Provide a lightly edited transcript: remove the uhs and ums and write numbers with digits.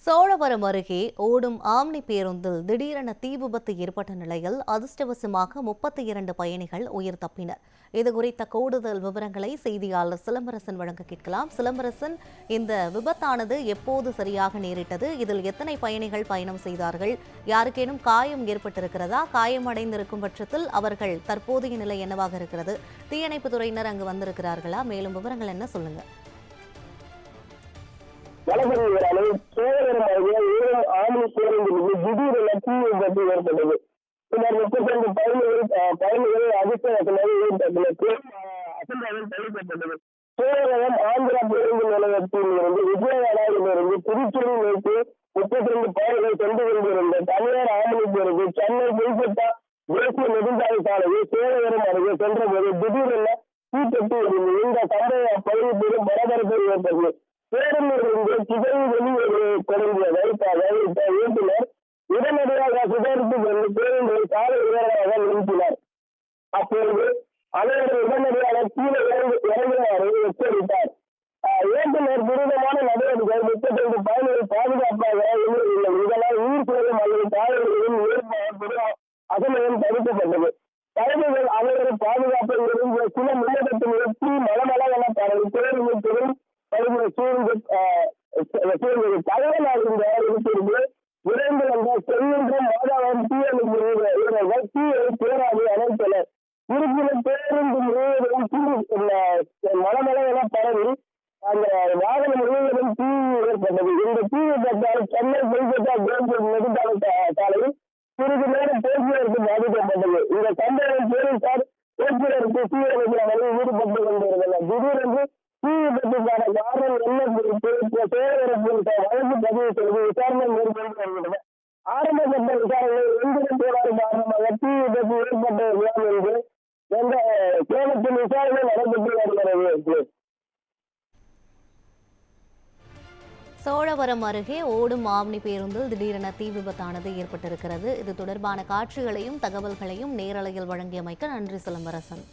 சோழவரம் அருகே ஓடும் ஆம்னி பேருந்தில் திடீரென தீ விபத்து ஏற்பட்ட நிலையில் அதிர்ஷ்டவசமாக 32 பயணிகள் உயிர் தப்பினர். இதுகுறித்த கூடுதல் விவரங்களை செய்தியாளர் சிலம்பரசன் வழங்க கேட்கலாம். சிலம்பரசன், இந்த விபத்தானது எப்போது சரியாக நேரிட்டது? இதில் எத்தனை பயணிகள் பயணம் செய்தார்கள்? யாருக்கேனும் காயம் ஏற்பட்டிருக்கிறதா? காயமடைந்திருக்கும் பட்சத்தில் அவர்கள் தற்போதைய நிலை என்னவாக இருக்கிறது? தீயணைப்பு துறையினர் அங்கு வந்திருக்கிறார்களா? மேலும் விவரங்கள் என்ன, சொல்லுங்க. சோழவரம் அருகே ஆம்னி பேருந்தில் திடீரென தீ விபத்து ஏற்பட்டது. சுமார் 32 பயணிகள் அதிர்ஷ்டவசமாக தள்ளிப்பட்டது. சோழவரம் ஆந்திரா பேருந்து நிலையத்தில் இருந்து விஜயவாடாவிலிருந்து திருச்சூர் நோக்கி 32 பயணிகள் சென்று கொண்டிருந்த தனியார் ஆம்னி பேருந்து சென்னை கொல்கத்தா தேசிய நெடுஞ்சாலை சாலையில் சோழவரம் அருகே சென்றபோது திடீரென தீப்பற்றி இருந்தது. இந்த சம்பவம் அப்பகுதி பெரும் பரபரப்பை ஏற்பட்டது. பேருந்திலிருந்து சிதறி வெளியே தொடங்கியதை ஓட்டுநர் உடனடியாக சுதாரித்துக் கொண்டு பேருந்தை சாலை விவரமாக நிறுத்தினார். அப்பொழுது அனைவரும் உடனடியாக கீழே இறங்குமாறு எச்சரித்தார். ஓட்டுநர் துரிதமான நடவடிக்கை 32 பயணிகள் பாதுகாப்பாக இல்லை. இதனால் உயிர் சேதம் அல்லது காவலர்களின் ஏற்படும் அசமயம் தடுக்கப்பட்டது. பயணிகள் அனைவரும் பாதுகாப்பை இருந்த சில நிமிடத்தில் நிறுத்தி மலமளவென பரவி பேருந்து பெரும் தலைவனாக இருக்கிறது. விரைந்து வந்த செல்கின்ற மாதாவரம் தீயணைப்பு வீரர்கள் தீயை பேராது அணைத்தனர். இருப்பினும் பேருந்து முழுவதும் மலமளவென பரவி அந்த வாகனம் முழுவதும் தீ ஏற்பட்டது. இந்த தீ விபத்தால் சென்னை கொல்கத்தா தேசிய நெடுஞ்சாலை சாலையில் சிறிது நேரம் போக்குவரத்து பாதிக்கப்பட்டது. இந்த சம்பவம் போலீசார் போக்குவரத்து சீரமைப்பு பணியில் ஈடுபட்டு கொண்டிருந்தனர். திடீரென்று தீ விபத்துக்கான காரணம் என்ன குறித்து சோழவரம் போலீசார் வழக்கு பதிவு செய்து விசாரணை மேற்கொண்டு வருகிறது. ஆரம்பகட்ட விசாரணை எந்திர கோளாறு காரணமாக தீ விபத்து ஏற்பட்டதுதான் என்று எந்த சேலத்தில் விசாரணை நடைபெற்று வருகிறது. சோழவரம் அருகே ஓடும் ஆம்னி பேருந்தில் திடீரென தீ விபத்தானது ஏற்பட்டிருக்கிறது. இது தொடர்பான காட்சிகளையும் தகவல்களையும் நேரலையில் வழங்கியமைக்க நன்றி சிலம்பரசன்.